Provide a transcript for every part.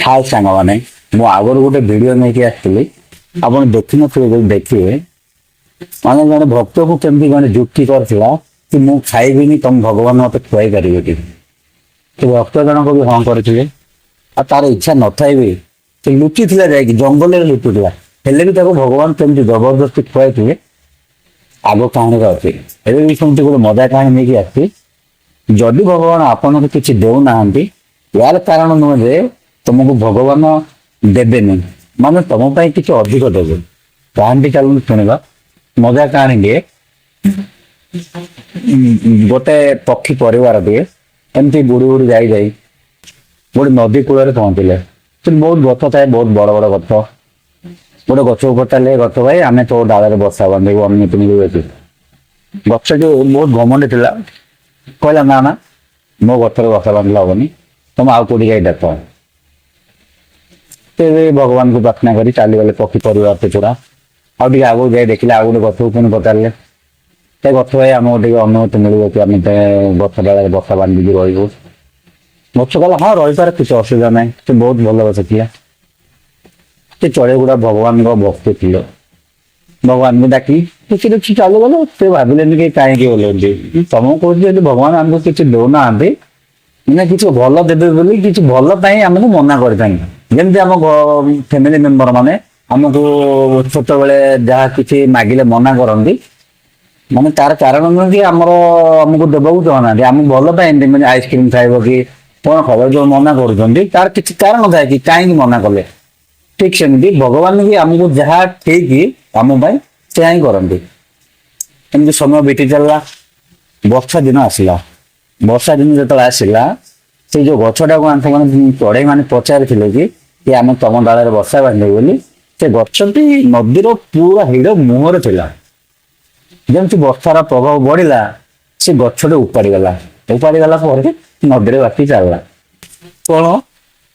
हाय सांग मैंने मु आगर गोटे वीडियो नहीं आसती आप देखी नी देखिए माने जन भक्त को केमती जन जुक्ति करथिला कि मु खाइबिनी तुम भगवान मत खुआई पारे कि तो भक्त जनक भी हाँ करे आ तार इच्छा न था भी से लुचि जाए जंगल लुचुला हेले भी भगवान केमती जबरदस्ती खुआई थे आग कहानी अच्छी एवं भी सेमती गोटे मजा कहानी नहीं आसी जदि भगवान आपन को किसी देना यार कारण नुहे जे तुमको भगवान देवेनि माने तुम किसी अधिक देवे कहानी चलू शुणा मजा कहानी गोटे पक्षी परिवार टे एमती बुड़ी बुड़ी जाई गोटे नदी कूल पहुंचले बहुत गछ थाए बहुत बड़ बड़ गछ गोटे गछ पचारे गछ भाई आम तो डाल बसा बांधे गछ जो बहुत घमंडी थी कहला ना ना मो गचर बसा बांधला हेनी तुम आउ कौटी जाए देख भगवान को प्रार्थना कर चली गले पक्षी परिवार से पूरा आगे आगे जाए देखिले आउ गोटे गछ पुणी पचारे से गछ भाई आम अनुमति मिले कि आम गछ डाल बसा बांधिकी रही गछ कहला हाँ रही पारे किसी असुविधा ना से बहुत भल गछ थी से चढ़े गुड़ा भगवान भक्त थी भगवान को डाक किसी देखी चालू गल से भाविले कि कहीं बोले तुम कह भगवान आमको किसी देना मैंने किसी भल देवे बोली किसी भल आमको मना करमती आम फैमिली मेंबर माने आमको छोट बेले जहाँ किसी मागिले मना करती माने तार कारण नुह कि आमर आमको देवाक चाहना आम भल मैंने आइसक्रीम खाइब कि कौन खबर जो मना कर किसी कारण थाए कि कहीं मना कले ठीक सेमती भगवान भी आमको जहाँ ठीक आम से ही करती एमती समय बीती चलला वर्षा दिन आसला वर्षा दिन जो आसला से जो गछटा को मैंने चढ़ई मैंने पचारि कि आम तम डाल बसा बांधे बोली से गछटी नदीर पूरा हिड़ मुहर था जमी वर्षार प्रभाव बढ़ला से गछटे उपाड़ी गला नदी बाकी चलला कौन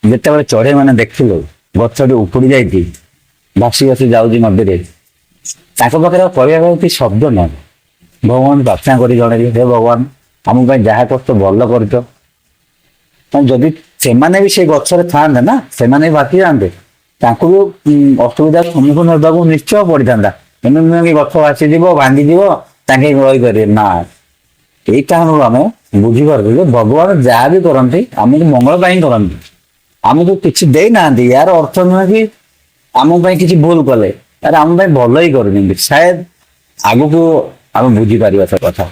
जिते चढ़ई मैंने देखिलु गछटी उपुड़ी जाती भासी भासी जाऊँगी नदी में पाखे कहवा शब्द न भगवान प्रार्थना कर जन हे भगवान आम जहाँ कर भल कर जदि से भी से गचर था ना से भी बाकी जाते भी असुविधा सम्मुखीन होगा निश्चय पड़ था एमती नुहे कि गच भासीज भांगीज रही पारे ना यही कारण आम बुझीपार भगवान जहाँ भी करती आमको मंगल करती आमको किसी देना यार अर्थ नुहे कि आम किसी भूल कले यार आम भल ही कर शायद आगु को आम बुझीपार कथा।